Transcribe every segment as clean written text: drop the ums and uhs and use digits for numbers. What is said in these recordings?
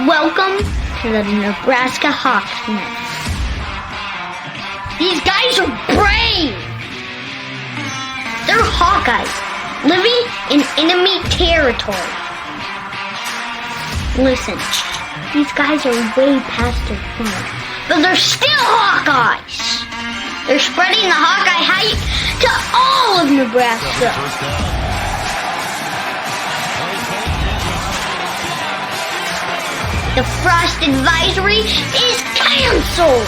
Welcome to the Nebraska Hawkeyes. These guys are brave. They're Hawkeyes living in enemy territory. Listen, these guys are way past their prime, but they're still Hawkeyes. They're spreading the Hawkeye hype to all of Nebraska. The frost advisory is canceled.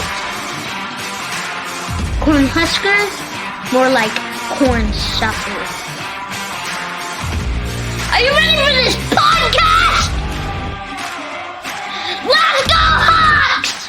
Corn huskers, more like corn suckers. Are you ready for this podcast? Let's go Hawks!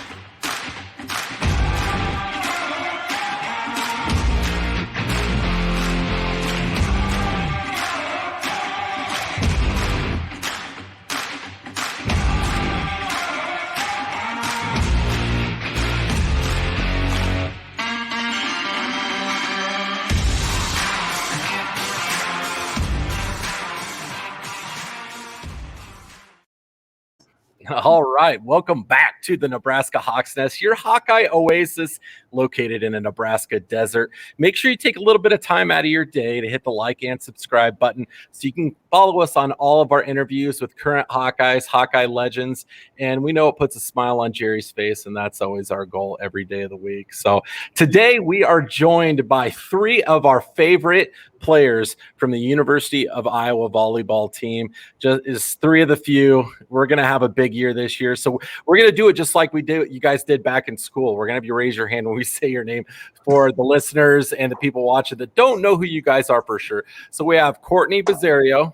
All right, welcome back to the Nebraska Hawks Nest, your Hawkeye oasis located in a Nebraska desert. Make sure you take a little bit of time out of your day to hit the like and subscribe button so you can follow us on all of our interviews with current Hawkeyes, Hawkeye legends, and we know it puts a smile on Jerry's face, and that's always our goal every day of the week. So today we are joined by three of our favorite players from the University of Iowa volleyball team. Just is three of the few. We're going to have a big year this year. So we're going to do it just like you guys did back in school. We're going to have you raise your hand when we say your name for the listeners and the people watching that don't know who you guys are for sure. So we have Courtney Buzzerio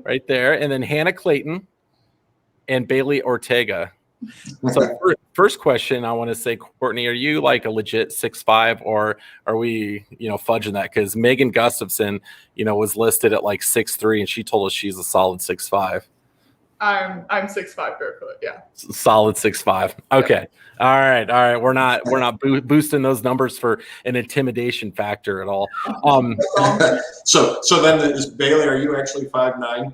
right there, and then Hannah Clayton and Bailey Ortega. So first question, I want to say, Courtney, are you like a legit 6'5", or are we, fudging that? Because Megan Gustafson, was listed at like 6'3", and she told us she's a solid 6'5". I'm 6'5" barefoot, yeah. Solid 6'5". Okay. Yeah. All right. We're not boosting those numbers for an intimidation factor at all. So then is Bailey, are you actually 5'9"?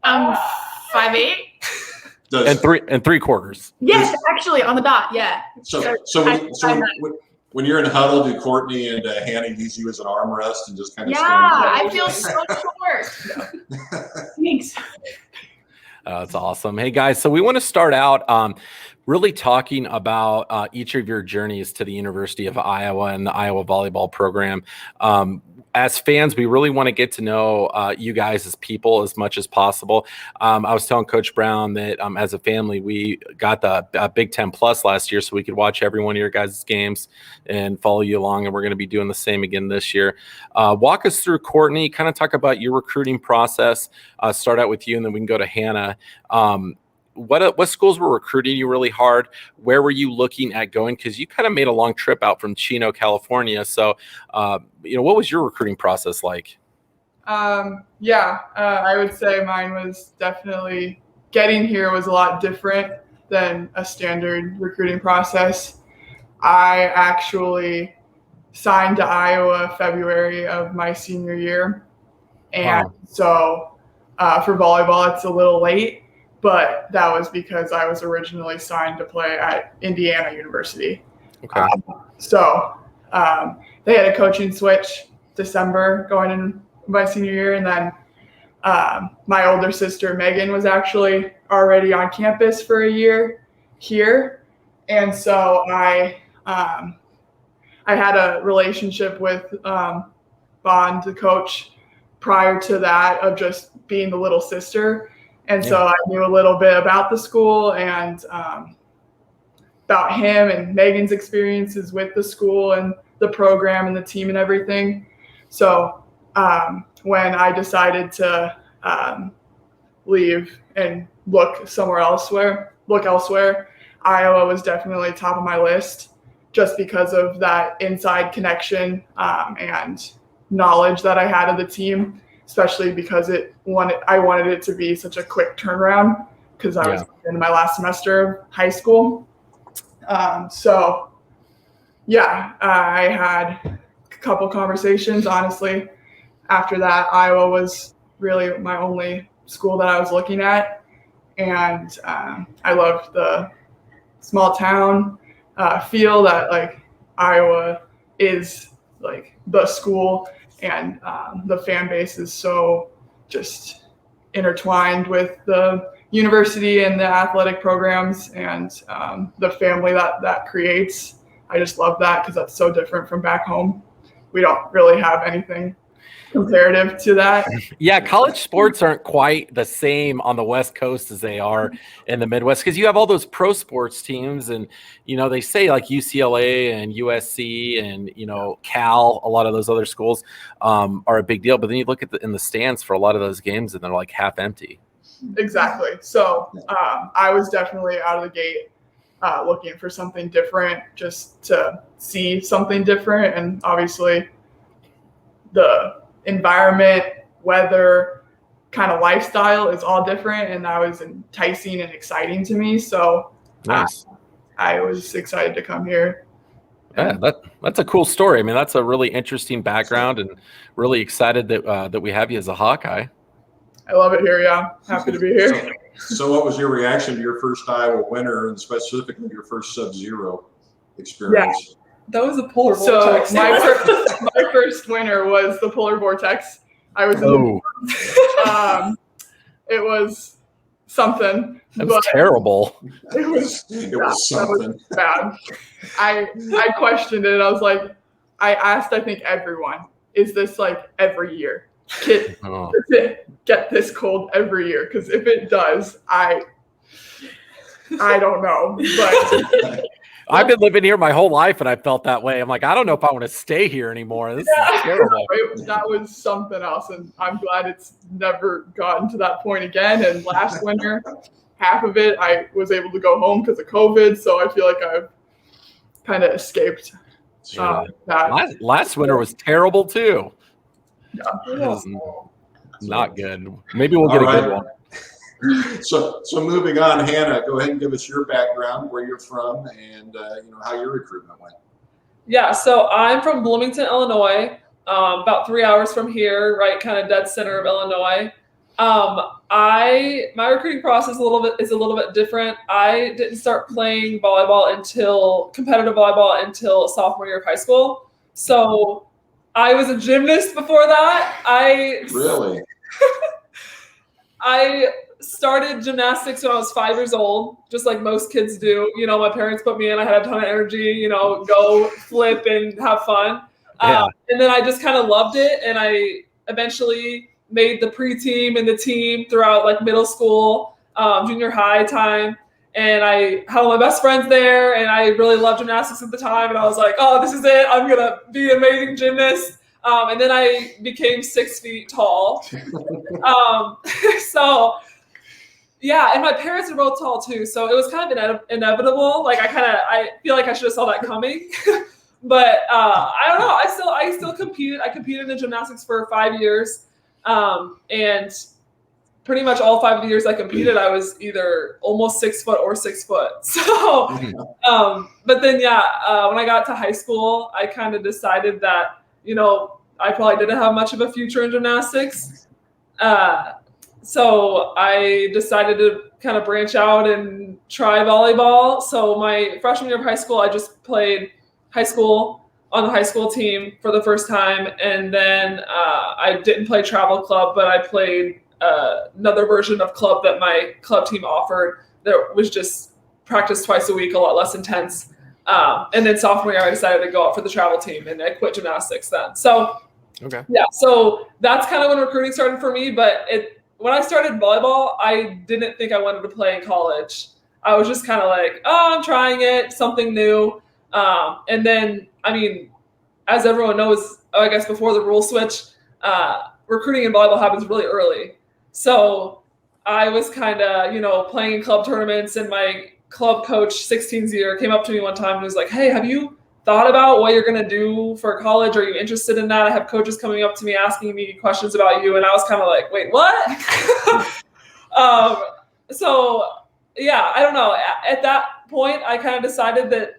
I'm 5'8". And three quarters. Yes, actually on the dot, yeah. So when you're in a huddle, do Courtney and Hannah use you as an armrest and just kind of stand there? I feel so short. Thanks. That's awesome. Hey guys, so we want to start out really talking about each of your journeys to the University of Iowa and the Iowa volleyball program. As fans, we really want to get to know you guys as people as much as possible. I was telling Coach Brown that as a family, we got the Big Ten Plus last year so we could watch every one of your guys' games and follow you along, and we're going to be doing the same again this year. Walk us through, Courtney, kind of talk about your recruiting process. Start out with you, and then we can go to Hannah. What schools were recruiting you really hard? Where were you looking at going? Because you kind of made a long trip out from Chino, California. So, what was your recruiting process like? I would say mine was definitely getting here was a lot different than a standard recruiting process. I actually signed to Iowa February of my senior year. And so for volleyball, it's a little late. But that was because I was originally signed to play at Indiana University. Okay. They had a coaching switch December going in my senior year. And then my older sister, Megan, was actually already on campus for a year here. And so I had a relationship with Bond, the coach, prior to that of just being the little sister. And so I knew a little bit about the school and about him and Megan's experiences with the school and the program and the team and everything. So when I decided to leave and look elsewhere, Iowa was definitely top of my list just because of that inside connection and knowledge that I had of the team. Especially because I wanted it to be such a quick turnaround because I was in my last semester of high school. I had a couple conversations. Honestly, after that, Iowa was really my only school that I was looking at. and I loved the small town feel that like Iowa is like the school, and the fan base is so just intertwined with the university and the athletic programs, and the family that creates. I just love that because that's so different from back home. We don't really have anything comparative to that. Yeah, college sports aren't quite the same on the West Coast as they are in the Midwest, because you have all those pro sports teams, and they say like UCLA and USC and Cal, a lot of those other schools are a big deal, but then you look at in the stands for a lot of those games and they're like half empty. Exactly. So I was definitely out of the gate looking for something different, just to see something different, and obviously the environment, weather, kind of lifestyle is all different, and that was enticing and exciting to me. So nice. I was excited to come here. Yeah, that's a cool story. I mean, that's a really interesting background, and really excited that we have you as a Hawkeye. I love it here. Yeah, happy to be here. So what was your reaction to your first Iowa winner, and specifically your first Sub-Zero experience? Yeah. That was a polar vortex. So my first winner was the polar vortex. I was it was something. It was terrible. It was something. That was bad. I questioned it. I was like, I asked, I think everyone, is this like every year? Does it get this cold every year? Because if it does, I don't know. But I've been living here my whole life, and I felt that way. I'm like, I don't know if I want to stay here anymore. This is terrible. That was something else, and I'm glad it's never gotten to that point again. And last winter, half of it, I was able to go home because of COVID, so I feel like I've kind of escaped that. Last winter was terrible, too. Yeah. It was not good. Maybe we'll get a good one. So moving on, Hannah, go ahead and give us your background, where you're from, and how your recruitment went. Yeah, so I'm from Bloomington, Illinois, about 3 hours from here, right, kind of dead center of Illinois. My recruiting process is a little bit different. I didn't start playing competitive volleyball until sophomore year of high school. So I was a gymnast before that. Really? I started gymnastics when I was 5 years old, just like most kids do. My parents put me in. I had a ton of energy, go flip and have fun. Yeah. And then I just kind of loved it. And I eventually made the pre-team and the team throughout like middle school, junior high time. And I had all my best friends there, and I really loved gymnastics at the time. And I was like, oh, this is it. I'm going to be an amazing gymnast. And then I became 6 feet tall. So yeah, and my parents are both tall too. So it was kind of inevitable. Like I feel like I should have saw that coming. But I don't know. I still competed. I competed in gymnastics for 5 years. And pretty much all 5 of the years I competed, I was either almost 6 foot or 6 foot. So, but then, when I got to high school, I kind of decided that, I probably didn't have much of a future in gymnastics. So I decided to kind of branch out and try volleyball. So my freshman year of high school, I just played high school on the high school team for the first time. And then I didn't play travel club, but I played another version of club that my club team offered that was just practice twice a week, a lot less intense. And then sophomore year, I decided to go out for the travel team, and I quit gymnastics then. So, okay. Yeah, so that's kind of when recruiting started for me. But when I started volleyball, I didn't think I wanted to play in college. I was just kind of like, oh, I'm trying it, something new. And then, as everyone knows, I guess before the rule switch, recruiting in volleyball happens really early. So I was kind of, playing in club tournaments, and my club coach, 16's year, came up to me one time and was like, hey, have you thought about what you're going to do for college? Are you interested in that? I have coaches coming up to me asking me questions about you. And I was kind of like, wait, what? So yeah, I don't know. At that point, I kind of decided that,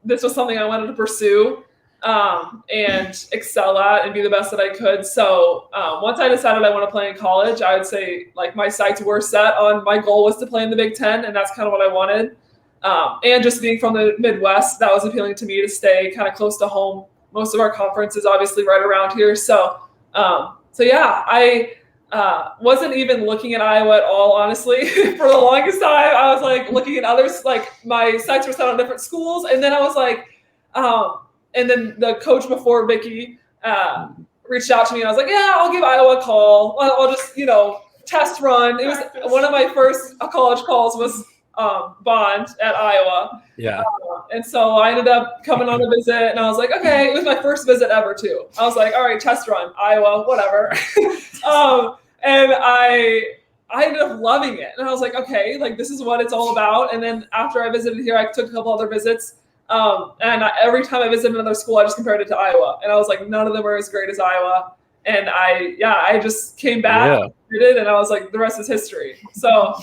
this was something I wanted to pursue. and excel at and be the best that I could. So once I decided I want to play in college, I would say like my sights were set on, my goal was to play in the Big Ten, and that's kind of what I wanted. And just being from the Midwest, that was appealing to me to stay kind of close to home. Most of our conference is obviously right around here. So yeah, I wasn't even looking at Iowa at all, honestly. For the longest time, I was like looking at others, like my sights were set on different schools. And then I was like, and then the coach before Vicky reached out to me and I was like, yeah, I'll give Iowa a call. I'll just, test run. It was one of my first college calls was Bond at Iowa. Yeah. And so I ended up coming on a visit and I was like, okay, it was my first visit ever too. I was like, all right, test run, Iowa, whatever. And I ended up loving it. And I was like, okay, like this is what it's all about. And then after I visited here, I took a couple other visits. Every time I visited another school, I just compared it to Iowa. And I was like, none of them are as great as Iowa. And I just came back and did it. And I was like, the rest is history. So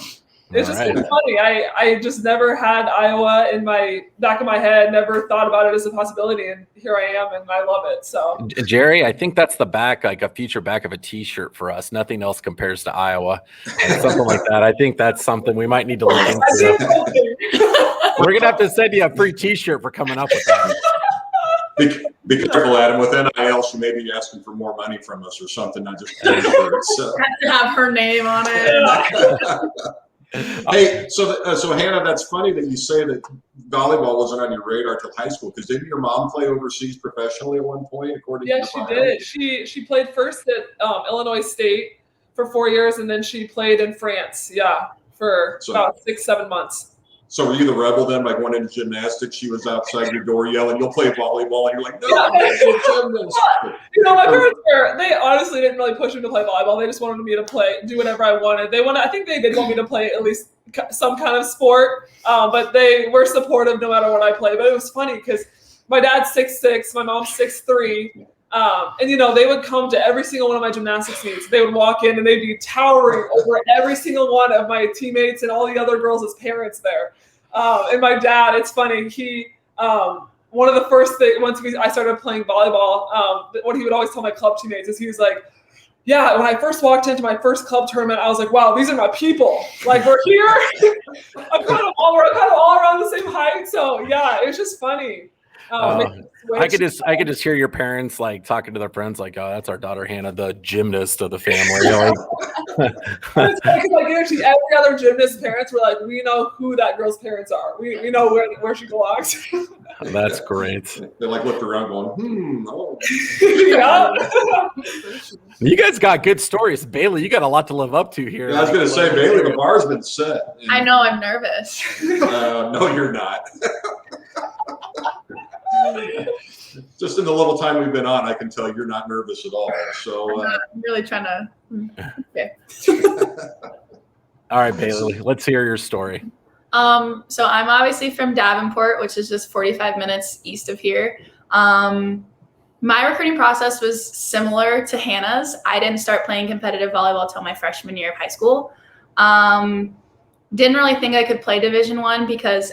it's just been funny. I just never had Iowa in my back of my head, never thought about it as a possibility. And here I am and I love it. So Jerry, I think that's the back, like a future back of a t-shirt for us. Nothing else compares to Iowa. Something like that. I think that's something we might need to look into. We're going to have to send you a free t-shirt for coming up with that. Be careful, Adam. With NIL, she may be asking for more money from us or something, not just t-shirts. So. Has to have her name on it. Hey, so Hannah, that's funny that you say that volleyball wasn't on your radar till high school, because didn't your mom play overseas professionally at one point? According to she did. She played first at Illinois State for 4 years, and then she played in France. Yeah, for about 6-7 months. So were you the rebel then? Like one in gymnastics, she was outside your door yelling, "You'll play volleyball," and you're like, "No, I'm going to play gymnastics." My parents they honestly didn't really push me to play volleyball. They just wanted me to do whatever I wanted. I think they did want me to play at least some kind of sport, but they were supportive no matter what I played. But it was funny because my dad's 6'6", my mom's 6'3". And they would come to every single one of my gymnastics meets. They would walk in and they'd be towering over every single one of my teammates and all the other girls as parents there. And my dad, it's funny, he one of the first things once I started playing volleyball, what he would always tell my club teammates is he was like, yeah, when I first walked into my first club tournament, I was like, wow, these are my people. Like, we're here. I'm kind of all around the same height. So yeah, it was just funny. I could just hear your parents like talking to their friends like, oh, that's our daughter Hannah, the gymnast of the family. It's like actually every other gymnast parents were like, we know who that girl's parents are. We know where she belongs. That's great. They like looked around going, oh. Yeah. You guys got good stories. Bailey, you got a lot to live up to here. Yeah, I was going to say, Bailey, the bar's been set. I know, I'm nervous. No, you're not. Just in the little time we've been on, I can tell you're not nervous at all. So I'm really trying to. Okay. All right, Bailey, let's hear your story. So I'm obviously from Davenport, which is just 45 minutes east of here. My recruiting process was similar to Hannah's. I didn't start playing competitive volleyball until my freshman year of high school. Didn't really think I could play Division I because,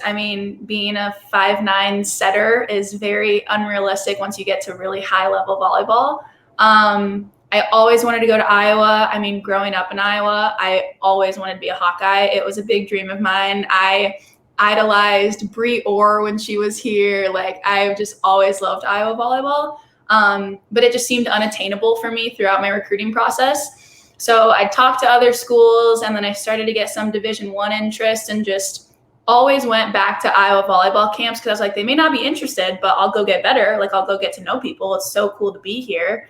being a 5'9" setter is very unrealistic once you get to really high-level volleyball. I always wanted to go to Iowa. Growing up in Iowa, I always wanted to be a Hawkeye. It was a big dream of mine. I idolized Bree Orr when she was here. Like, I've just always loved Iowa volleyball. But it just seemed unattainable for me throughout my recruiting process. So I talked to other schools, and then I started to get some Division I interest and just always went back to Iowa volleyball camps because I was like, they may not be interested, but I'll go get better. Like, I'll go get to know people. It's so cool to be here.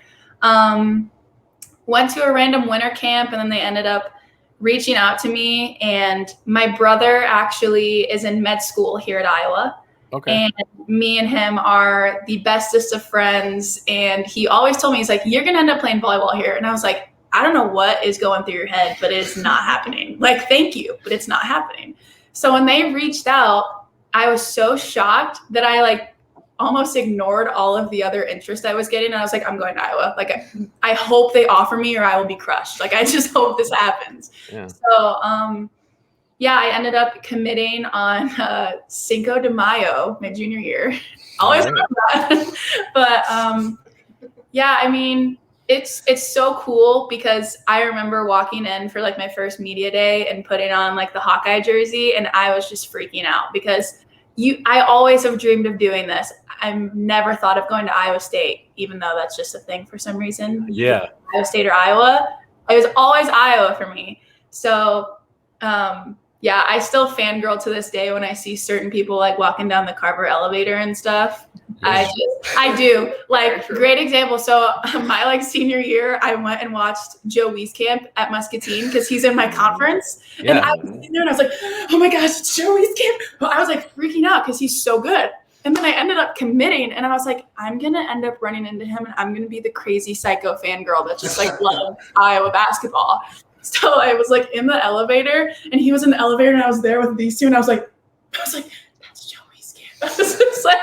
Went to a random winter camp, and then they ended up reaching out to me. And my brother actually is in med school here at Iowa. Okay. And me and him are the bestest of friends. And he always told me, he's like, you're going to end up playing volleyball here. And I was like, I don't know what is going through your head, but it's not happening. Like, thank you, but it's not happening. So when they reached out, I was so shocked that I almost ignored all of the other interest I was getting. And I was like, I'm going to Iowa. Like, I hope they offer me or I will be crushed. Like, I just hope this happens. Yeah. So Yeah, I ended up committing on Cinco de Mayo, my junior year. Always remember that. But yeah, I mean, it's so cool because I remember walking in for like my first media day and putting on like the Hawkeye jersey, and I was just freaking out because I always have dreamed of doing this. I've never thought of going to Iowa State, even though that's just a thing for some reason. Yeah. Iowa State or Iowa. It was always Iowa for me. So yeah, I still fangirl to this day when I see certain people like walking down the Carver elevator and stuff. I do. Like, great example. So my like senior year, I went and watched Joe Wieskamp at Muscatine because he's in my conference. Yeah. And I was sitting there and I was like, oh my gosh, it's Joe Wieskamp. But I was like freaking out because he's so good. And then I ended up committing, and I was like, I'm going to end up running into him, and I'm going to be the crazy psycho fangirl that just like loves Iowa basketball. So I was like in the elevator, and he was in the elevator, and I was there with these two, and I was like, that's Joe Wieskamp. I was just like,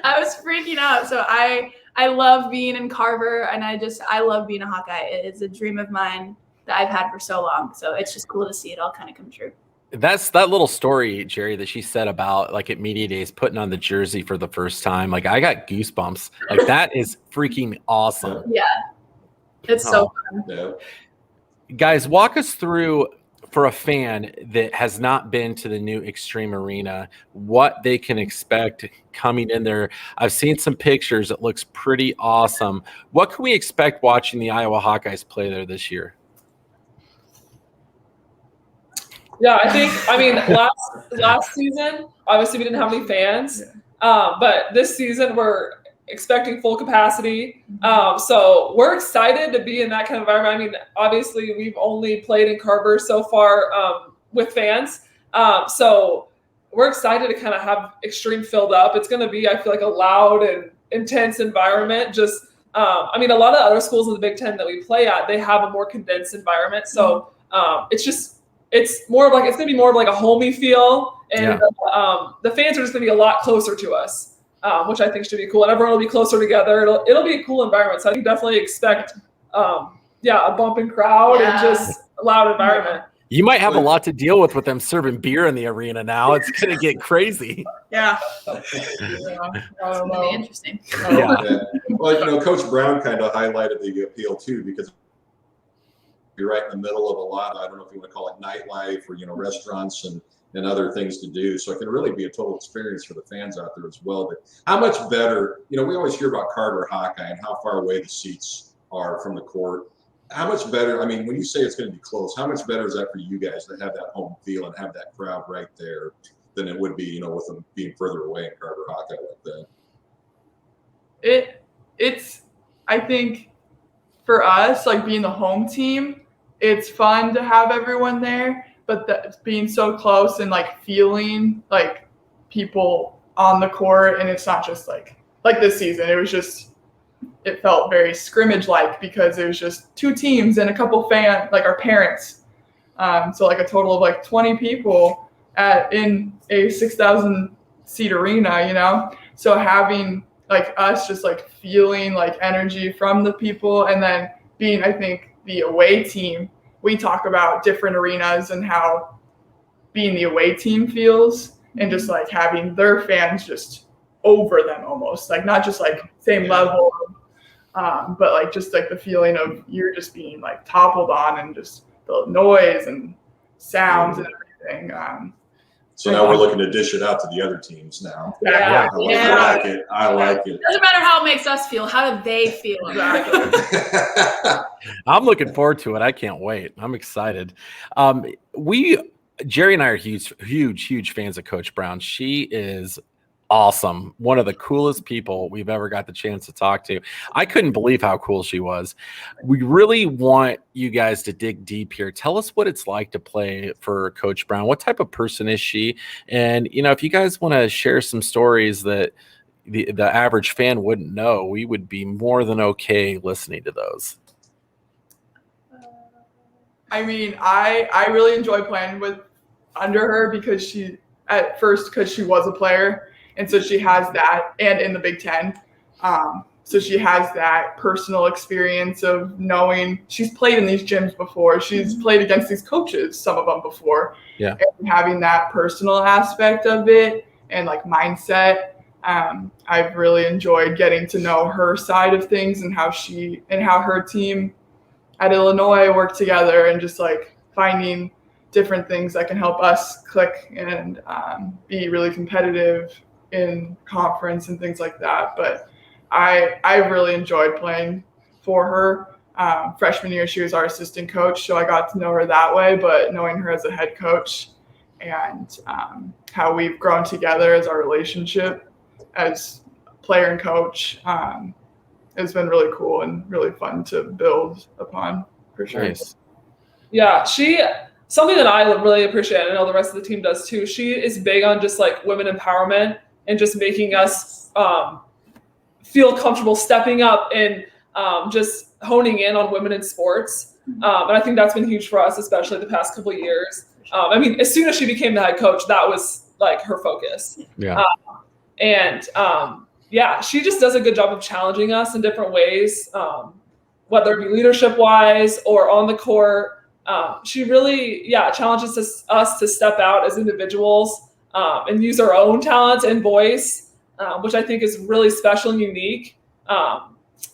I was freaking out. So I love being in Carver, and I love being a Hawkeye. It's a dream of mine that I've had for so long. So it's just cool to see it all kind of come true. That's that little story, Jerry, that she said about like at media days putting on the jersey for the first time. Like, I got goosebumps. Like, that is freaking awesome. Yeah, it's so fun. Yeah. Guys, walk us through, for a fan that has not been to the new Xtream Arena, what they can expect coming in there. I've seen some pictures. It looks pretty awesome. What can we expect watching the Iowa Hawkeyes play there this year? Yeah, I mean, last season, obviously we didn't have any fans, but this season we're expecting full capacity. So we're excited to be in that kind of environment. I mean, obviously we've only played in Carver so far with fans. So we're excited to kind of have Xtream filled up. It's going to be, I feel like, a loud and intense environment. Just, I mean, a lot of other schools in the Big Ten that we play at, they have a more condensed environment. So it's more of like, it's going to be more of like a homey feel, and the fans are just going to be a lot closer to us, which I think should be cool. And everyone will be closer together. It'll be a cool environment. So I think definitely expect, a bumping crowd and just a loud environment. You might have a lot to deal with them serving beer in the arena now. It's going to get crazy. Yeah. It's going to be interesting. Yeah. Well, Coach Brown kind of highlighted the appeal too, because you're right in the middle of a lot of, I don't know if you want to call it nightlife or, restaurants and other things to do. So it can really be a total experience for the fans out there as well. But how much better, we always hear about Carver Hawkeye and how far away the seats are from the court. How much better, I mean, when you say it's going to be close, how much better is that for you guys to have that home feel and have that crowd right there than it would be, with them being further away in Carver Hawkeye like that? It's, I think for us, like being the home team, it's fun to have everyone there, but being so close and like feeling like people on the court, and it's not just like this season. It felt very scrimmage-like because it was just two teams and a couple fans, like our parents. So like a total of like 20 people in a 6,000 seat arena, So having like us just like feeling like energy from the people, and then being, I think, the away team, we talk about different arenas and how being the away team feels, and just like having their fans just over them almost, like not just like same level, but like just like the feeling of you're just being like toppled on, and just the noise and sounds and everything. So now we're looking to dish it out to the other teams now. Yeah. I like it. Doesn't matter how it makes us feel. How do they feel? I'm looking forward to it. I can't wait. I'm excited. Jerry and I are huge fans of Coach Brown. She is awesome. One of the coolest people we've ever got the chance to talk to. I couldn't believe how cool she was. We really want you guys to dig deep here. Tell us what it's like to play for Coach Brown. What type of person is she? And, if you guys want to share some stories that the average fan wouldn't know, we would be more than okay listening to those. I mean, I really enjoy playing under her because she was a player. And so she has that, and in the Big Ten. So she has that personal experience of knowing she's played in these gyms before. She's played against these coaches, some of them before. Yeah. And having that personal aspect of it and like mindset, I've really enjoyed getting to know her side of things and how her team at Illinois work together, and just like finding different things that can help us click and be really competitive in conference and things like that. But I really enjoyed playing for her. Freshman year, she was our assistant coach, so I got to know her that way. But knowing her as a head coach and how we've grown together as our relationship as player and coach, it's been really cool and really fun to build upon, for sure. Nice. Yeah, something that I really appreciate, and I know the rest of the team does too, she is big on just like women empowerment and just making us feel comfortable stepping up and just honing in on women in sports. And I think that's been huge for us, especially the past couple of years. I mean, as soon as she became the head coach, that was like her focus. Yeah. Yeah, she just does a good job of challenging us in different ways, whether it be leadership-wise or on the court. She really, challenges us to step out as individuals and use our own talents and voice, which I think is really special and unique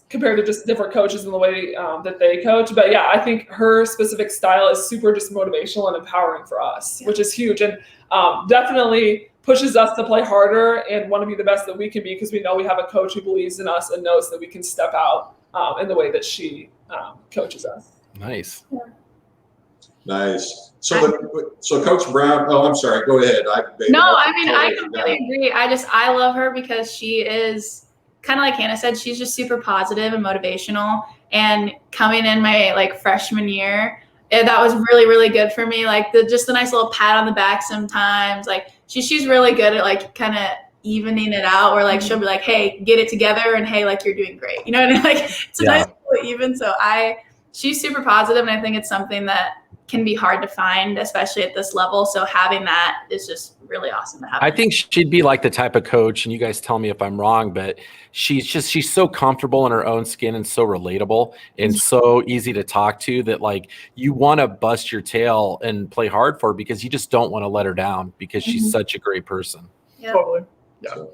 compared to just different coaches in the way that they coach. But yeah, I think her specific style is super just motivational and empowering for us, which is huge, and definitely pushes us to play harder and want to be the best that we can be, because we know we have a coach who believes in us and knows that we can step out in the way that she coaches us. Nice. Yeah. Nice. So Coach Brown, I'm sorry, go ahead. I completely agree. I love her because she is kind of like Hannah said, she's just super positive and motivational. And coming in my like freshman year, that was really, really good for me. Like just the nice little pat on the back sometimes. Like she's really good at like kind of evening it out, or like she'll be like, hey, get it together, and hey, like you're doing great. You know what I mean? Like it's a nice little even. So she's super positive, and I think it's something that can be hard to find, especially at this level. So having that is just really awesome to have. I think she'd be like the type of coach, and you guys tell me if I'm wrong, but she's so comfortable in her own skin and so relatable and so easy to talk to that like you want to bust your tail and play hard for her, because you just don't want to let her down, because she's such a great person. Yeah. Totally. Yeah.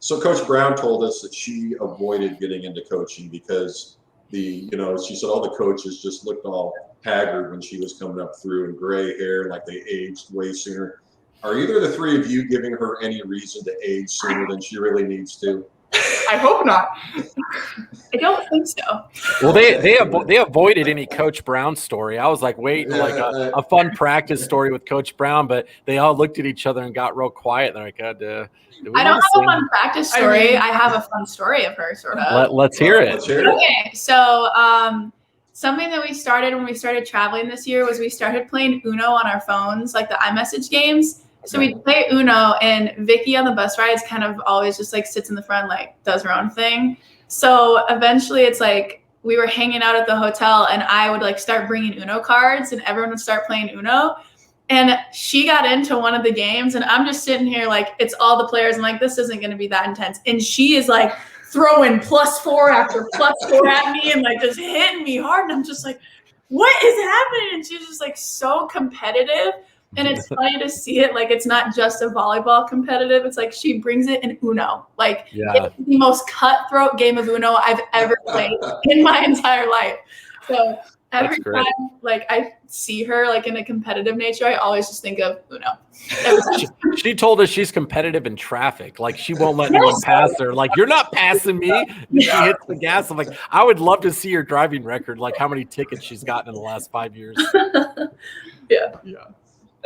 So Coach Brown told us that she avoided getting into coaching because she said all the coaches just looked all haggard when she was coming up through, and gray hair, like they aged way sooner. Are either of the three of you giving her any reason to age sooner than she really needs to? I hope not. I don't think so. Well, they avoided any Coach Brown story. I was like waiting like a fun practice story with Coach Brown, but they all looked at each other and got real quiet. They're like, I don't have a fun practice story. I have a fun story of her, sort of. Let's hear it. Okay, so something that we started when we started traveling this year was we started playing Uno on our phones, like the iMessage games. So we'd play Uno, and Vicky on the bus rides kind of always just like sits in the front, like does her own thing. So eventually it's like we were hanging out at the hotel, and I would like start bringing Uno cards, and everyone would start playing Uno. And she got into one of the games, and I'm just sitting here like it's all the players. I'm like, this isn't going to be that intense. And she is like throwing +4 after +4 at me and like just hitting me hard. And I'm just like, what is happening? And she's just like so competitive. And it's funny to see it. Like, it's not just a volleyball competitive. It's like she brings it in Uno. Like, it's the most cutthroat game of Uno I've ever played in my entire life. So every time, like, I see her, like, in a competitive nature, I always just think of Uno. She told us she's competitive in traffic. Like, she won't let anyone pass her. Like, you're not passing me. And she hits the gas. I'm like, I would love to see her driving record, like how many tickets she's gotten in the last 5 years. Yeah.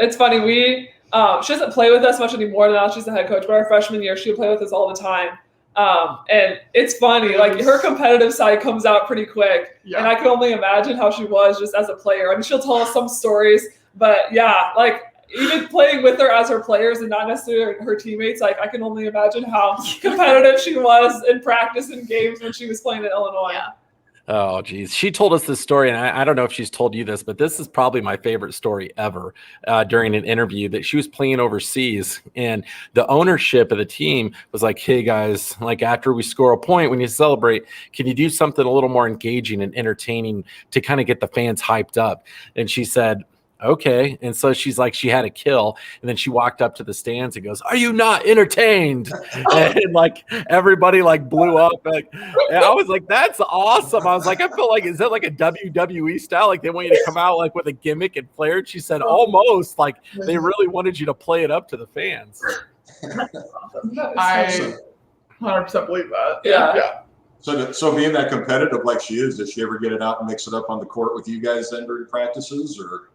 It's funny. She doesn't play with us much anymore now. She's the head coach. But our freshman year, she would play with us all the time. And it's funny. Like, her competitive side comes out pretty quick. Yeah. And I can only imagine how she was just as a player. I mean, she'll tell us some stories. But, yeah, like, even playing with her as her players and not necessarily her teammates, like, I can only imagine how competitive she was in practice and games when she was playing in Illinois. Yeah. Oh, geez. She told us this story, and I don't know if she's told you this, but this is probably my favorite story ever during an interview that she was playing overseas. And the ownership of the team was like, hey, guys, like after we score a point, when you celebrate, can you do something a little more engaging and entertaining to kind of get the fans hyped up? And she said, okay. And so she's like, she had a kill. And then she walked up to the stands and goes, are you not entertained? And like everybody like blew up. And I was like, that's awesome. I was like, I feel like, is that like a WWE style? Like they want you to come out like with a gimmick and flair? And she said, almost, like they really wanted you to play it up to the fans. I 100% believe that. Yeah. So being that competitive like she is, does she ever get it out and mix it up on the court with you guys then during practices, or?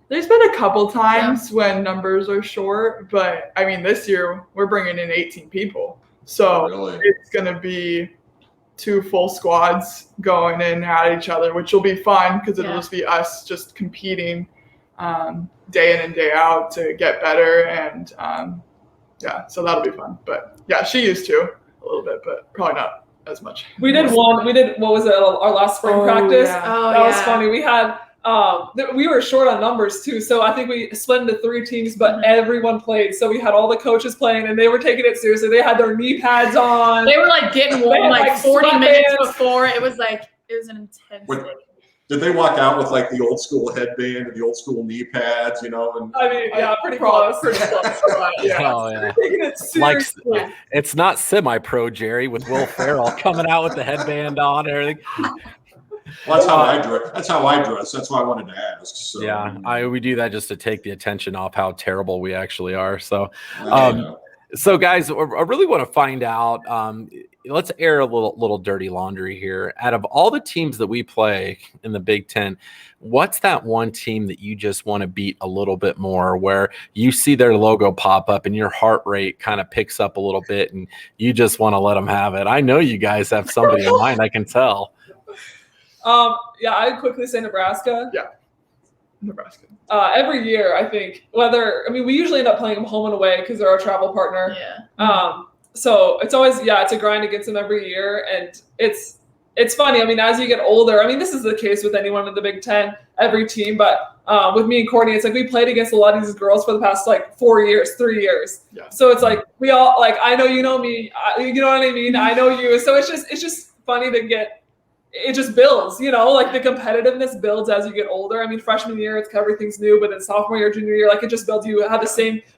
There's been a couple times when numbers are short, but I mean, this year we're bringing in 18 people. So Really? It's going to be 2 full squads going in at each other, which will be fun because it'll just be us just competing day in and day out to get better. And so that'll be fun. But yeah, she used to a little bit, but probably not as much. We did what was it, our last spring practice? Yeah. That was funny. We had we were short on numbers too, so I think we split into 3 teams, but everyone played. So we had all the coaches playing, and they were taking it seriously. They had their knee pads on. They were like getting warm like 40 minutes before. It was an intense thing. Did they walk out with like the old school headband and the old school knee pads, you know? And I mean, pretty close. Yeah. Oh, yeah. Taking it seriously. Like, it's not semi-pro, Jerry, with Will Ferrell coming out with the headband on and everything. Well, that's how I dress. That's why I wanted to ask. So. Yeah, we do that just to take the attention off how terrible we actually are. So, so guys, I really want to find out. Let's air a little dirty laundry here. Out of all the teams that we play in the Big Ten, what's that one team that you just want to beat a little bit more, where you see their logo pop up and your heart rate kind of picks up a little bit, and you just want to let them have it? I know you guys have somebody in mind. I can tell. I'd quickly say Nebraska. Yeah, Nebraska. Every year, I think, we usually end up playing them home and away because they're our travel partner. Yeah. So it's always, it's a grind against them every year. And it's funny. I mean, as you get older, this is the case with anyone in the Big Ten, every team, but with me and Courtney, it's like we played against a lot of these girls for the past 4 years, 3 years. Yeah. So it's like, we all, I know you know me, you know what I mean? I know you. So it's just funny to get, it just builds, the competitiveness builds as you get older. Freshman year, everything's new, but then sophomore year, junior year, it just builds. You have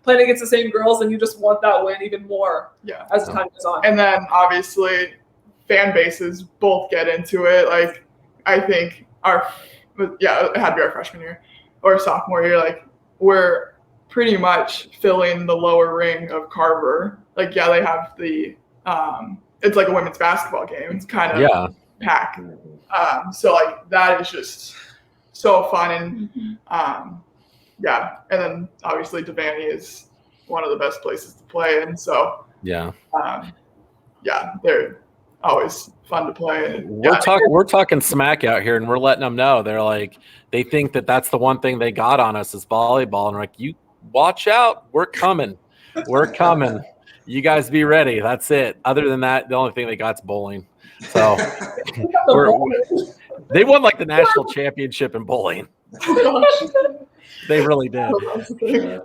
playing against the same girls, and you just want that win even more as time goes on. And then obviously fan bases both get into it. I think it had to be our freshman year or sophomore year. We're pretty much filling the lower ring of Carver. They have the, it's like a women's basketball game. It's kind of pack. So that is just so fun. And and then obviously Devaney is one of the best places to play. And so they're always fun to play. We're talking smack out here, and we're letting them know. They're like, they think that that's the one thing they got on us is volleyball. And we're like, you watch out. We're coming. You guys be ready. That's it. Other than that, the only thing they got's bowling. So they won the national championship in bowling. They really did.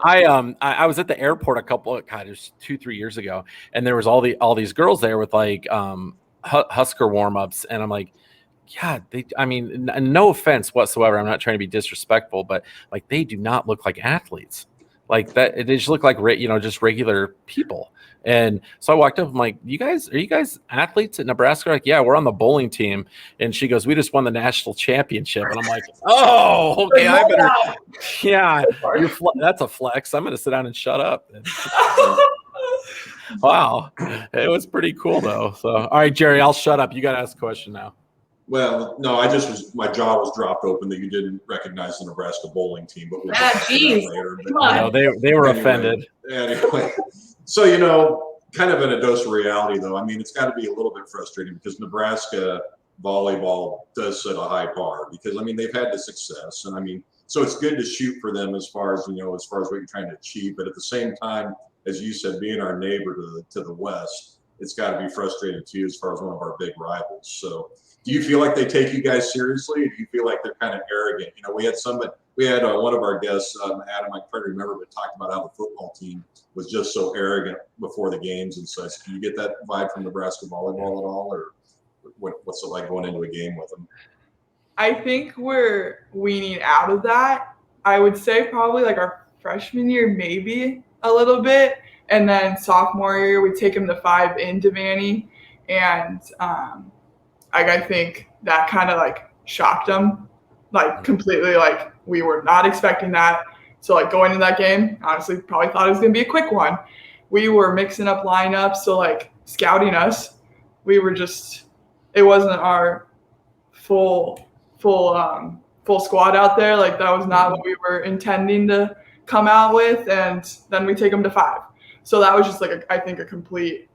I was at the airport it was 2-3 years ago, and there was all these girls there with Husker warm-ups, and I'm like, no offense whatsoever. I'm not trying to be disrespectful, but they do not look like athletes. That they just look like just regular people. And so I walked up, I'm like, are you guys athletes at Nebraska? Like, yeah, we're on the bowling team. And she goes, we just won the national championship. And I'm like, oh, okay, I better, that's a flex. I'm going to sit down and shut up. Wow. It was pretty cool though. So, all right, Jerry, I'll shut up. You got to ask a question now. Well, no, my jaw was dropped open that you didn't recognize the Nebraska bowling team, but we'll later. But, they were offended. Anyway, so, kind of in a dose of reality, though, it's got to be a little bit frustrating because Nebraska volleyball does set a high bar because, they've had the success. And, so it's good to shoot for them as far as what you're trying to achieve. But at the same time, as you said, being our neighbor to the west, it's got to be frustrating, too, as far as one of our big rivals. So Do you feel like they take you guys seriously, or do you feel like they're kind of arrogant? You know, we had one of our guests, Adam, I can't remember, but talked about how the football team was just so arrogant before the games and such. Do you get that vibe from Nebraska volleyball at all, or what's it like going into a game with them? I think we're weaning out of that. I would say probably like our freshman year, maybe a little bit. And then sophomore year, we take them to 5 in Devaney. And I think that kind of like shocked them, like completely. Like we were not expecting that. So like going into that game, honestly, probably thought it was going to be a quick one. We were mixing up lineups, so like scouting us. We were just, it wasn't our full squad out there. Like that was not what we were intending to come out with. And then we take them to 5. So that was just like I think a complete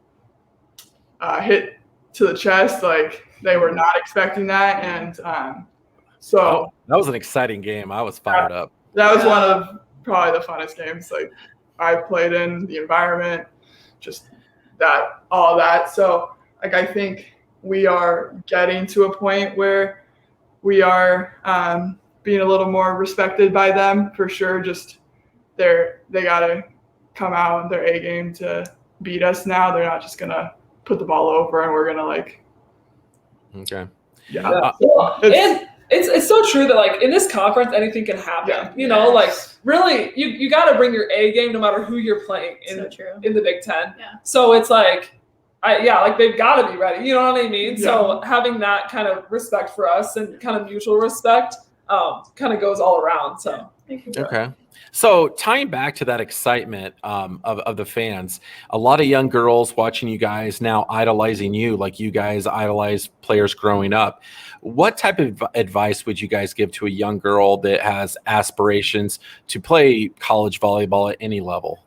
hit to the chest. Like they were not expecting that. And so that was an exciting game. I was fired up. That was one of probably the funnest games like I played in, the environment, just that, all that. So like I think we are getting to a point where we are being a little more respected by them for sure. Just they got to come out in their A game to beat us now. They're not just going to put the ball over and we're going to like. Okay. Yeah. And it's so true that like in this conference, anything can happen. Yeah. You know, like really you got to bring your A game no matter who you're playing in the Big Ten. Yeah. So it's like, like they've got to be ready. You know what I mean? Yeah. So having that kind of respect for us and kind of mutual respect kind of goes all around. So okay. So tying back to that excitement of the fans, a lot of young girls watching you guys now idolizing you like you guys idolize players growing up. What type of advice would you guys give to a young girl that has aspirations to play college volleyball at any level?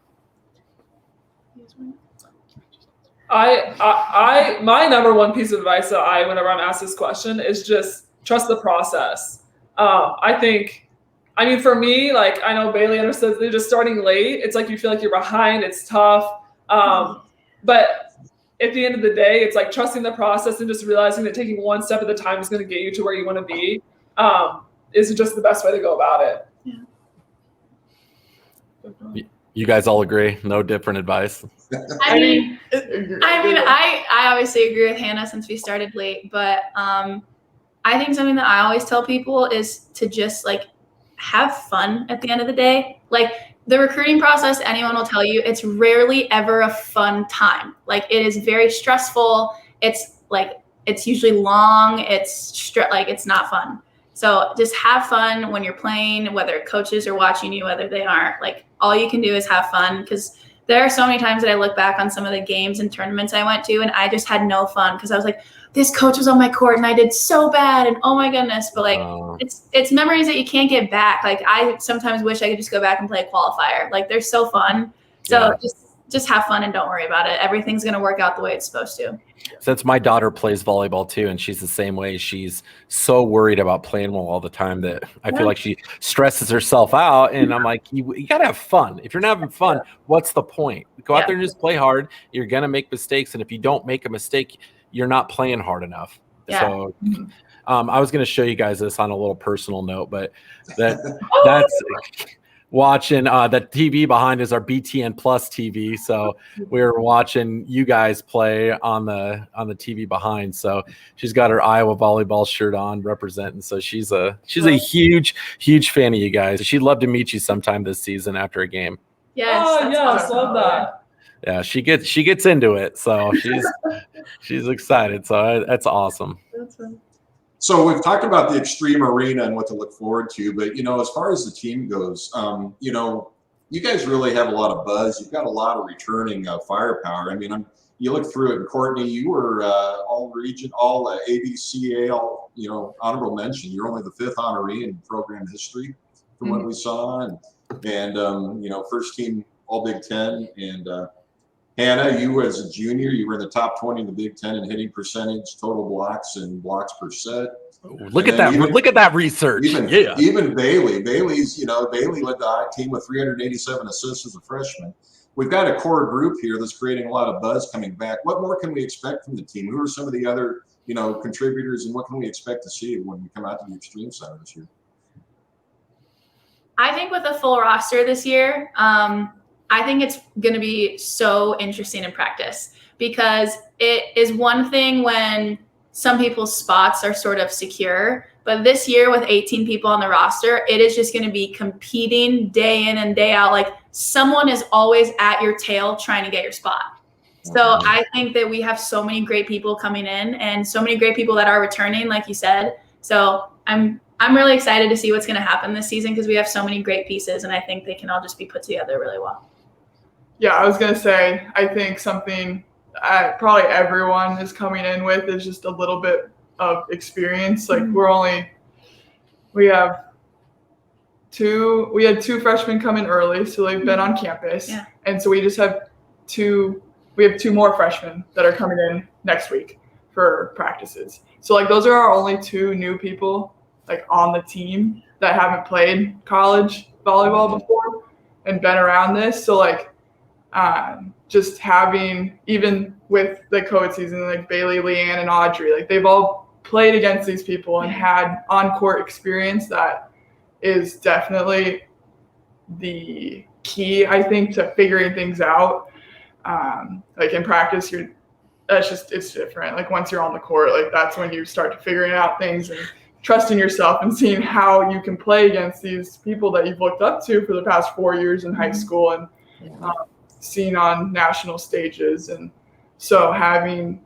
My number one piece of advice that whenever I'm asked this question is just trust the process. I mean, for me, like I know Bailey understood they're just starting late. It's like you feel like you're behind. It's tough. But at the end of the day, it's like trusting the process and just realizing that taking one step at a time is going to get you to where you want to be is just the best way to go about it. Yeah. You guys all agree? No different advice? I obviously agree with Hannah since we started late, but I think something that I always tell people is to just like have fun at the end of the day. Like the recruiting process, anyone will tell you, it's rarely ever a fun time. Like it is very stressful. It's usually long. It's not fun. So just have fun when you're playing, whether coaches are watching you, whether they aren't. Like all you can do is have fun, because there are so many times that I look back on some of the games and tournaments I went to and I just had no fun because I was like, this coach was on my court and I did so bad and oh my goodness. But like it's memories that you can't get back. Like I sometimes wish I could just go back and play a qualifier. Like they're so fun. So just have fun and don't worry about it. Everything's going to work out the way it's supposed to. Since my daughter plays volleyball too, and she's the same way, she's so worried about playing well all the time that I feel like she stresses herself out. And I'm like, you got to have fun. If you're not having fun, what's the point? Go out there and just play hard. You're going to make mistakes. And if you don't make a mistake, you're not playing hard enough. Yeah. So I was going to show you guys this on a little personal note, but that's watching the TV behind is our BTN Plus TV. So we were watching you guys play on the TV behind. So she's got her Iowa volleyball shirt on representing. So she's a huge fan of you guys. She'd love to meet you sometime this season after a game. Yes. Oh, yes, love that. Yeah, she gets into it. So she's excited. So that's awesome. That's fun. So we've talked about the Xtream Arena and what to look forward to, but as far as the team goes, you guys really have a lot of buzz. You've got a lot of returning firepower. I mean, you look through it, and Courtney, you were all region, all ABCA, all honorable mention. You're only the 5th honoree in program history from what we saw, and first team All Big Ten, and Hannah, you as a junior, you were in the top 20 in the Big Ten in hitting percentage, total blocks, and blocks per set. Look at that! Look at that research. Even Bailey. Bailey led the team with 387 assists as a freshman. We've got a core group here that's creating a lot of buzz coming back. What more can we expect from the team? Who are some of the other contributors, and what can we expect to see when we come out to the Xtream Center this year? I think with a full roster this year, I think it's going to be so interesting in practice, because it is one thing when some people's spots are sort of secure, but this year with 18 people on the roster, it is just going to be competing day in and day out. Like, someone is always at your tail trying to get your spot. So I think that we have so many great people coming in and so many great people that are returning, like you said. So I'm really excited to see what's going to happen this season, because we have so many great pieces, and I think they can all just be put together really well. Yeah, I was going to say, I think something probably everyone is coming in with is just a little bit of experience. Like, we had two freshmen come in early, so they've been on campus. Yeah. And so we just have two more freshmen that are coming in next week for practices. So like, those are our only two new people like on the team that haven't played college volleyball before and been around this. So like, just having, even with the co-ed season, like Bailey, Leanne, and Audrey, like they've all played against these people and had on-court experience. That is definitely the key, I think, to figuring things out. Like in practice, it's different. Like once you're on the court, like that's when you start figuring out things and trusting yourself and seeing how you can play against these people that you've looked up to for the past 4 years in high school and seen on national stages. And so having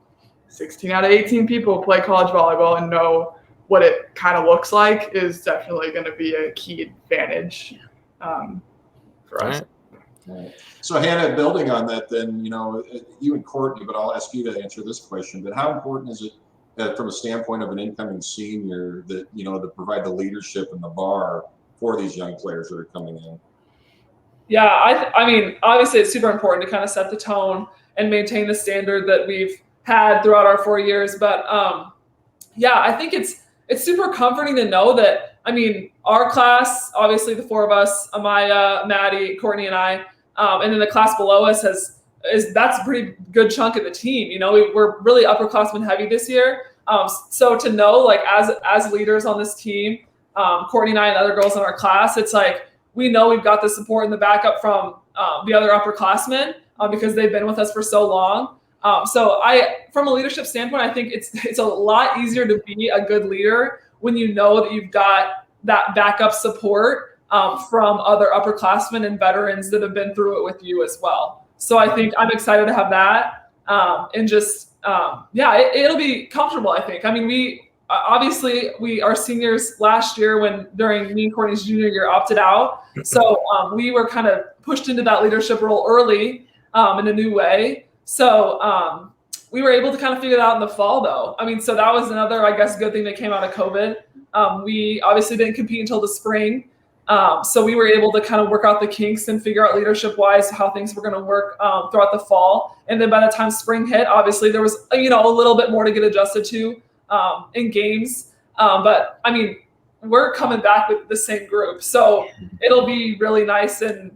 16 out of 18 people play college volleyball and know what it kind of looks like is definitely going to be a key advantage for us. Right. So Hannah, building on that, then, you and Courtney, but I'll ask you to answer this question. But how important is it from a standpoint of an incoming senior that, to provide the leadership and the bar for these young players that are coming in? Yeah, I mean, obviously it's super important to kind of set the tone and maintain the standard that we've had throughout our 4 years. But yeah, I think it's super comforting to know that, I mean, our class, obviously the four of us, Amaya, Maddie, Courtney, and I, and then the class below us that's a pretty good chunk of the team. We're really upperclassmen heavy this year. So to know, like, as leaders on this team, Courtney and I and other girls in our class, it's like, we know we've got the support and the backup from the other upperclassmen because they've been with us for so long. So from a leadership standpoint, I think it's a lot easier to be a good leader when you know that you've got that backup support from other upperclassmen and veterans that have been through it with you as well. So I think I'm excited to have that and just, it'll be comfortable, I think. I mean, we our seniors last year during me and Courtney's junior year opted out. So we were kind of pushed into that leadership role early in a new way. So we were able to kind of figure that out in the fall, though. I mean, so that was another, I guess, good thing that came out of COVID. We obviously didn't compete until the spring. So we were able to kind of work out the kinks and figure out leadership-wise how things were going to work throughout the fall. And then by the time spring hit, obviously there was, a little bit more to get adjusted to in games. But, I mean, we're coming back with the same group. So it'll be really nice and,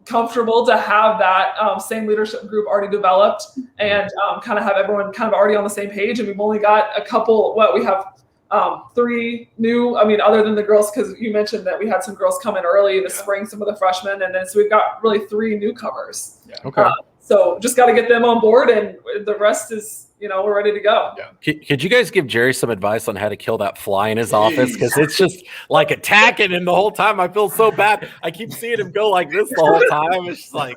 comfortable to have that same leadership group already developed and kind of have everyone kind of already on the same page. And we've only got a couple, we have 3 new, other than the girls, because you mentioned that we had some girls come in early in the spring, some of the freshmen, and then so we've got really 3 newcomers. Yeah. Okay. So just got to get them on board, and the rest is, we're ready to go. Yeah. Could you guys give Jerry some advice on how to kill that fly in his office? Because it's just like attacking him the whole time. I feel so bad. I keep seeing him go like this the whole time. It's just like,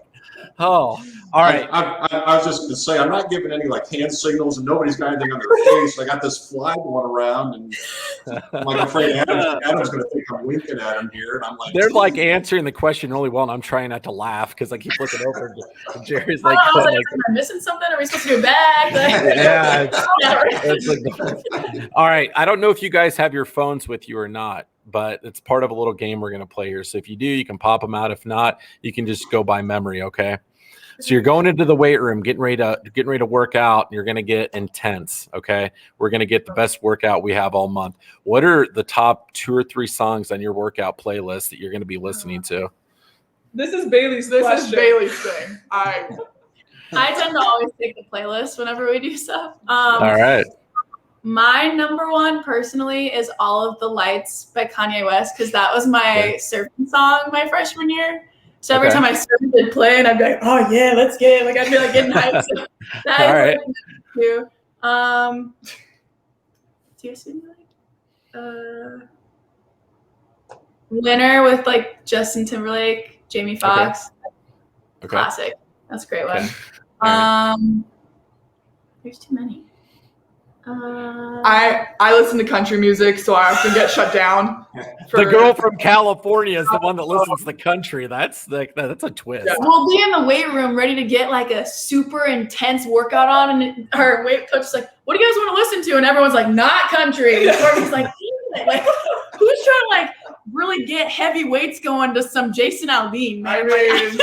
oh, all right. I was just going to say, I'm not giving any like hand signals, and nobody's got anything on their face. I got this fly going around, and I'm like afraid Adam's going to think I'm winking at him here. And I'm like, they're like answering the question really well, and I'm trying not to laugh because I keep looking over. And Jerry's like, I was like, am I missing something? Are we supposed to do it back? yeah. All right. I don't know if you guys have your phones with you or not, but it's part of a little game we're going to play here. So if you do, you can pop them out. If not, you can just go by memory. Okay. So you're going into the weight room, getting ready to work out, and you're going to get intense. Okay. We're going to get the best workout we have all month. What are the top 2 or 3 songs on your workout playlist that you're going to be listening to? This is Bailey's This question. is Bailey's thing. I tend to always take the playlist whenever we do stuff. All right. My number one personally is All of the Lights by Kanye West, because that was my surfing song my freshman year. So every time I surfed and play, and I'd be like, oh yeah, let's get it. Like I'd be like getting hyped. So that All is right. too. Do you see Winner with like Justin Timberlake, Jamie Foxx. Okay. Classic. That's a great one. Right. There's too many. I listen to country music, so I often get shut down. The girl from California is the one that listens to the country. That's a twist. Yeah. We'll be in the weight room ready to get like a super intense workout on, and our weight coach is like, "What do you guys want to listen to?" And everyone's like, "Not country." And Courtney's like, "Like, who's trying to like really get heavy weights going to some Jason Aldean?" Man? I mean,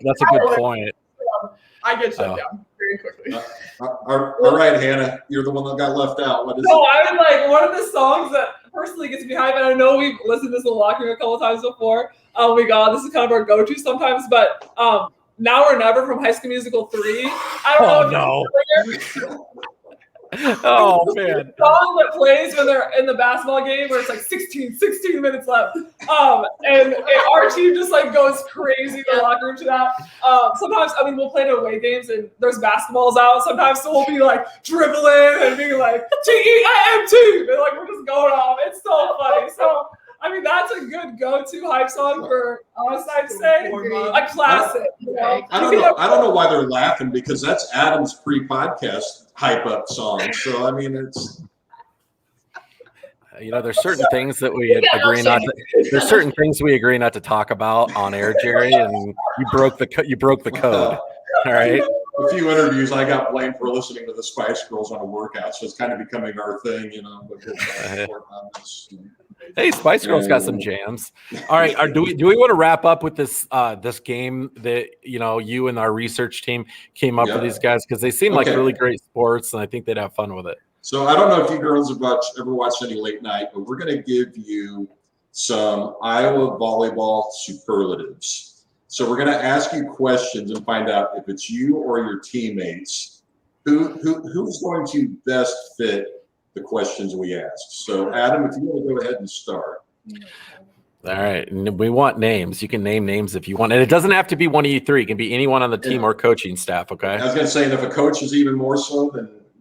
That's a good point. I get shut down very quickly. All right, Hannah, you're the one that got left out. What is No, it? I was like, one of the songs that personally gets me hyped, and I know we've listened to this in the locker room a couple times before. Oh my God, this is kind of our go-to sometimes, but Now or Never from High School Musical 3. I don't know. Oh man. The song that plays when they're in the basketball game where it's like 16 minutes left. And our team just like goes crazy in the locker room to that. Sometimes, I mean, we'll play in away games and there's basketballs out. Sometimes so we'll be like dribbling and being like TEIMT, and like we're just going off. It's so funny. So I mean, that's a good go-to hype song for us, I'd say. A classic. I don't know why they're laughing, because that's Adam's pre-podcast hype up song. So I mean, it's there's certain things that we agree not to. There's certain things we agree not to talk about on air, Jerry, and you broke the code. All right. A few interviews, I got blamed for listening to the Spice Girls on a workout, so it's kind of becoming our thing, But we'll on this. Hey, Spice Girls got some jams. All right, do we want to wrap up with this this game that you and our research team came up with these guys, because they seem like really great sports, and I think they'd have fun with it. So I don't know if you girls have ever watched any late night, but we're going to give you some Iowa volleyball superlatives. So we're going to ask you questions and find out if it's you or your teammates who's going to best fit the questions we ask. So Adam, if you want to go ahead and start. All right, and we want names. You can name names if you want, and it doesn't have to be one of you three. It can be anyone on the team or coaching staff. Okay. I was going to say, and if a coach is even more so,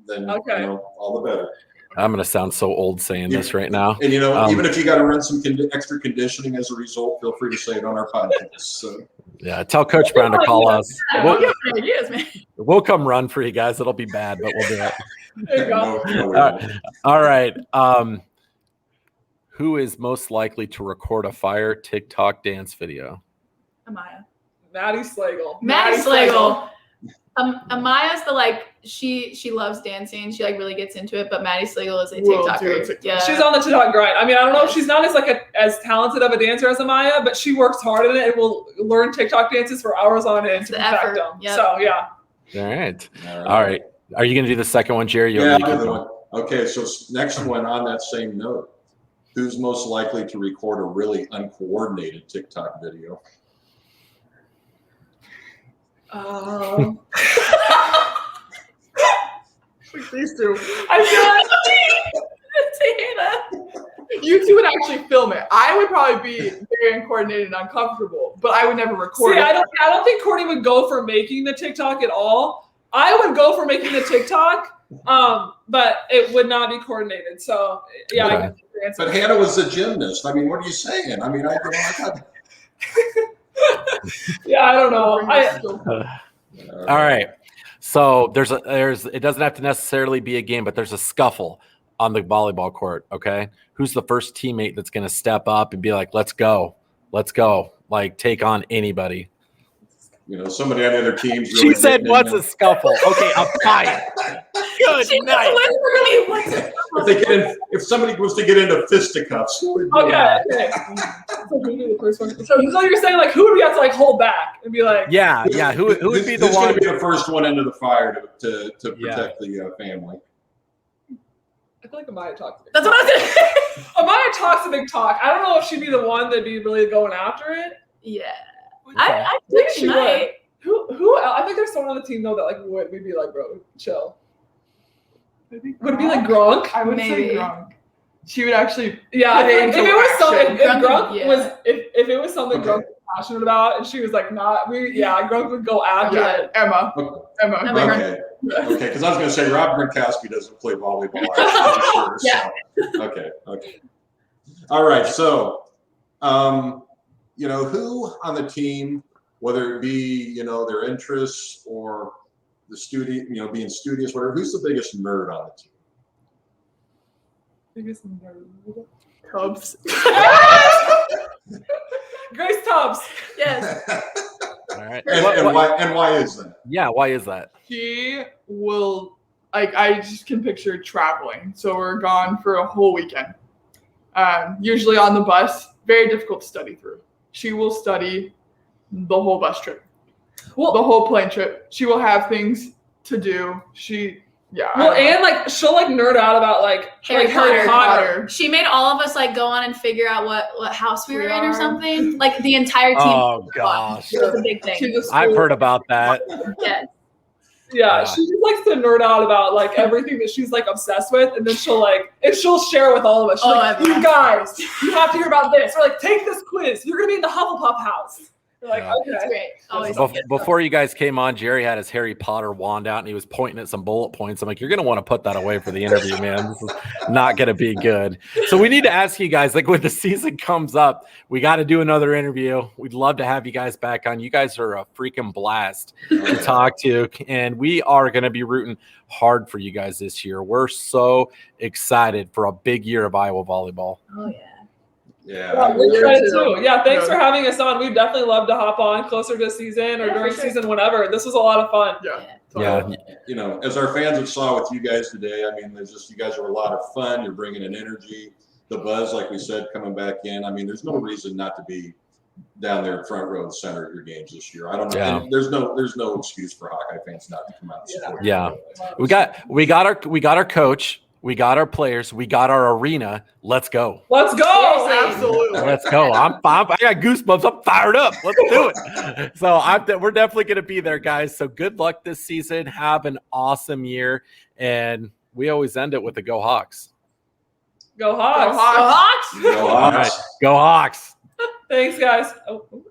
then all the better. I'm going to sound so old saying this right now. And even if you got to run some extra conditioning as a result, feel free to say it on our podcast. So. Yeah, tell Coach Brown to call us. We'll come run for you guys. It'll be bad, but we'll do it. There you go. All right. Who is most likely to record a fire TikTok dance video? Amaya. Maddie Slagle. Maddie Slagle. Amaya's the she loves dancing. She really gets into it, but Maddie Slagle is a TikToker. Yeah, she's on the TikTok grind. I mean, I don't know if she's not as talented of a dancer as Amaya, but she works hard at it and will learn TikTok dances for hours on end to perfect them. Yep. So yeah. All right. Are you going to do the second one, Jerry? Okay. So next one on that same note, who's most likely to record a really uncoordinated TikTok video? These two. I feel like you two would actually film it. I would probably be very uncoordinated and uncomfortable, but I would never record it. I don't think Courtney would go for making the TikTok at all. I would go for making the TikTok, but it would not be coordinated. So yeah. Okay. I guess your answer. But Hannah was a gymnast. I mean, what are you saying? I mean, I thought. Yeah, I don't know. All right. So there's it doesn't have to necessarily be a game, but there's a scuffle on the volleyball court. Okay. Who's the first teammate that's going to step up and be like, let's go. Like take on anybody. Somebody on the other teams. Really she said, what's a scuffle? Okay. I'm fine. Good night. If somebody was to get into fisticuffs. Okay. So you're saying who would we have to hold back and be like? Yeah. Who would be the one? Who's going to be the first one into the fire to protect the family? I feel like Amaya talks. That's what I said. Amaya talks a big talk. I don't know if she'd be the one that'd be really going after it. Yeah. Okay. I think she might. Who? I think there's someone on the team though that would be like, bro, chill. I think Would it be like Gronk? I would Maybe. say Gronk. She would actually Yeah, put it if into it was action. something, if Gronk Yeah. was, if it was something Okay. Gronk was passionate about, and she was like, Gronk would go after Yeah, it. Emma. Emma. Okay. Okay, because I was going to say Rob Gronkowski doesn't play volleyball. I'm sure. Yeah. So. Okay. All right. So, who on the team, whether it be their interests or the studio, being studious, whatever, who's the biggest nerd on the team? Tubbs. Grace Tubbs. Yes. All right. And why is that? Yeah, why is that? She will, I just can picture traveling. So we're gone for a whole weekend. Usually on the bus, very difficult to study through. She will study the whole bus trip. Well, the whole plane trip. She will have things to do. Well, and she'll nerd out about Harry Potter. She made all of us go on and figure out what house we were in or something. Like the entire team. Oh gosh, it was a big thing. I've heard about that. Yes. Yeah, she just likes to nerd out about everything that she's obsessed with, and then she'll share with all of us. She's you guys, you have to hear about this. Or take this quiz. You're gonna be in the Hufflepuff house. You're okay. That's great. Always. Before you guys came on, Jerry had his Harry Potter wand out and he was pointing at some bullet points. I'm like, you're gonna want to put that away for the interview, man. This is not gonna be good. So we need to ask you guys, when the season comes up, we got to do another interview. We'd love to have you guys back on. You guys are a freaking blast to talk to, and we are gonna be rooting hard for you guys this year. We're so excited for a big year of Iowa volleyball. Oh yeah. Yeah, we're excited too. Yeah, thanks for having us on. We'd definitely love to hop on closer to season or during season, whenever. This was a lot of fun. Yeah. As our fans have saw with you guys today, you guys are a lot of fun. You're bringing an energy, the buzz, like we said, coming back in. There's no reason not to be down there front row and center of your games this year. I don't know. Yeah. And there's no excuse for Hawkeye fans not to come out and support. Yeah. We got our coach. We got our players. We got our arena. Let's go. Let's go. Absolutely. Let's go. I got goosebumps. I'm fired up. Let's do it. So we're definitely going to be there, guys. So good luck this season. Have an awesome year. And we always end it with the Go Hawks. Go Hawks. Go Hawks. Go Hawks. All right. Go Hawks. Thanks, guys. Oh.